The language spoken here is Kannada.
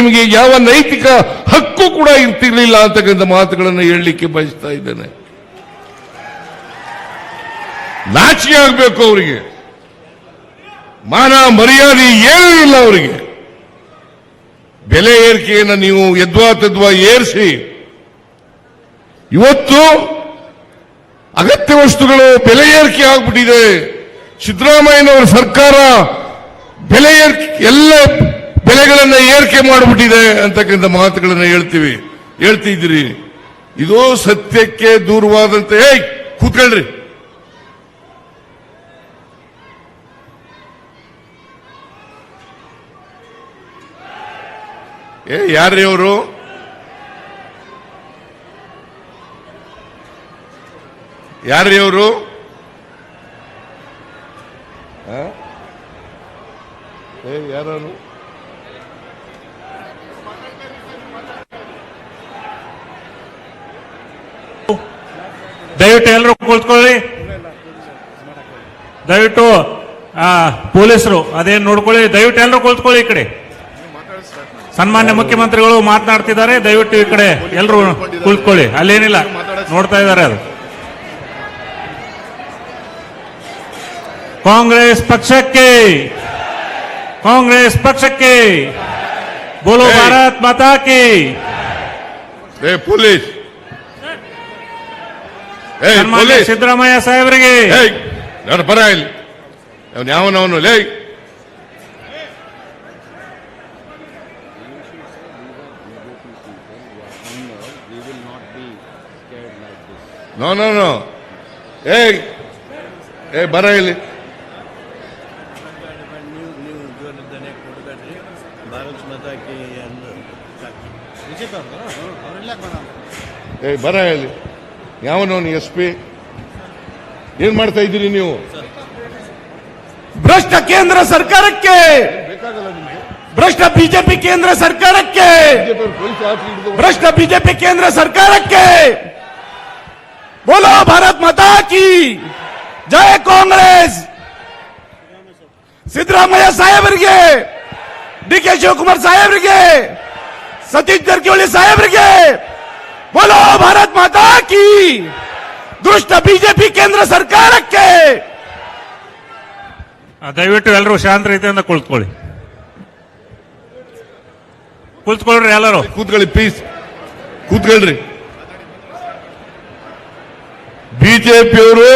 ನಿಮಗೆ ಯಾವ ನೈತಿಕ ಹಕ್ಕು ಕೂಡ ಇರ್ತಿರ್ಲಿಲ್ಲ ಅಂತಕ್ಕಂಥ ಮಾತುಗಳನ್ನು ಹೇಳಲಿಕ್ಕೆ ಬಯಸ್ತಾ ಇದ್ದೇನೆ. ನಾಚಿಕೆ ಆಗಬೇಕು ಅವರಿಗೆ, ಮಾನ ಮರ್ಯಾದೆ ಏನೂ ಇಲ್ಲ ಅವರಿಗೆ. ಬೆಲೆ ಏರಿಕೆಯನ್ನು ನೀವು ಯದ್ವಾ ಏರಿಸಿ ಇವತ್ತು ಅಗತ್ಯ ವಸ್ತುಗಳು ಬೆಲೆ ಏರಿಕೆ ಆಗ್ಬಿಟ್ಟಿದೆ. ಸಿದ್ದರಾಮಯ್ಯನವರ ಸರ್ಕಾರ ಬೆಲೆ ಎಲ್ಲ ಬೆಲೆಗಳನ್ನ ಏರಿಕೆ ಮಾಡಿಬಿಟ್ಟಿದೆ ಅಂತಕ್ಕಂಥ ಮಾತುಗಳನ್ನು ಹೇಳ್ತಿದ್ದೀರಿ. ಇದು ಸತ್ಯಕ್ಕೆ ದೂರವಾದಂತೆ. ಕೂತ್ಕೊಳ್ರಿ. ಯಾರ್ರೀ ಅವರು? ಯಾರ್ರೀ ಅವರು? ಯಾರು? ದಯವಿಟ್ಟು ಎಲ್ಲರೂ ಕುಳಿತುಕೊಳ್ಳಿ. ದಯವಿಟ್ಟು ಪೊಲೀಸರು ಅದೇನು ನೋಡ್ಕೊಳ್ಳಿ. ದಯವಿಟ್ಟು ಎಲ್ಲರೂ ಕುಳಿತುಕೊಳ್ಳಿ. ಈ ಕಡೆ ಸನ್ಮಾನ್ಯ ಮುಖ್ಯಮಂತ್ರಿಗಳು ಮಾತನಾಡ್ತಿದ್ದಾರೆ. ದಯವಿಟ್ಟು ಈ ಕಡೆ ಎಲ್ಲರೂ ಕುಳಿತುಕೊಳ್ಳಿ. ಅಲ್ಲೇನಿಲ್ಲ, ನೋಡ್ತಾ ಇದ್ದಾರೆ. ಅದು ಕಾಂಗ್ರೆಸ್ ಪಕ್ಷಕ್ಕೆ, ಕಾಂಗ್ರೆಸ್ ಪಕ್ಷಕ್ಕೆ ಬೋಲೋ ಭಾರತ್ ಮಾತಾ ಕಿ. ಪೊಲೀಸ್ ಸನ್ಮಾನ್ಯ ಸಿದ್ದರಾಮಯ್ಯ ಸಾಹೇಬರಿಗೆ ಬರ ಇಲ್ಲಿ. ಯಾವನವನು ಲೇ? No no no. ಬರ ಇಲ್ಲಿ. ಬರ ಇಲ್ಲಿ. ಯಾವನವನು SP? ಏನ್ ಮಾಡ್ತಾ ಇದ್ದೀರಿ ನೀವು? ಭ್ರಷ್ಟ ಕೇಂದ್ರ ಸರ್ಕಾರಕ್ಕೆ, ಭ್ರಷ್ಟ ಬಿಜೆಪಿ ಕೇಂದ್ರ ಸರ್ಕಾರಕ್ಕೆ, ಭ್ರಷ್ಟ ಬಿಜೆಪಿ ಕೇಂದ್ರ ಸರ್ಕಾರಕ್ಕೆ ಬೋಲೋ ಭಾರತ್ ಮಾತಾ ಕಿ ಜಯ. ಕಾಂಗ್ರೆಸ್ ಸಿದ್ದರಾಮಯ್ಯ ಸಾಹೇಬರಿಗೆ, DK ಶಿವಕುಮಾರ್ ಸಾಹೇಬರಿಗೆ, ಸತೀಶ್ ಜಾರಕಿಹೊಳಿ ಸಾಹೇಬರಿಗೆ ಬೋಲೋ ಭಾರತ್ ಮಾತಾ ಕಿ. ದುಷ್ಟ ಬಿಜೆಪಿ ಕೇಂದ್ರ ಸರ್ಕಾರಕ್ಕೆ. ದಯವಿಟ್ಟು ಎಲ್ಲರೂ ಶಾಂತ ರೀತಿಯಿಂದ ಕುಳಿತುಕೊಳ್ಳಿ. ಕುಳಿತುಕೊಳ್ಳ್ರಿ. ಎಲ್ಲರೂ ಕೂತ್ಕೊಳ್ಳಿ ಪ್ಲೀಸ್. ಕೂತ್ಕೊಳ್ರಿ. ಬಿಜೆಪಿಯವರು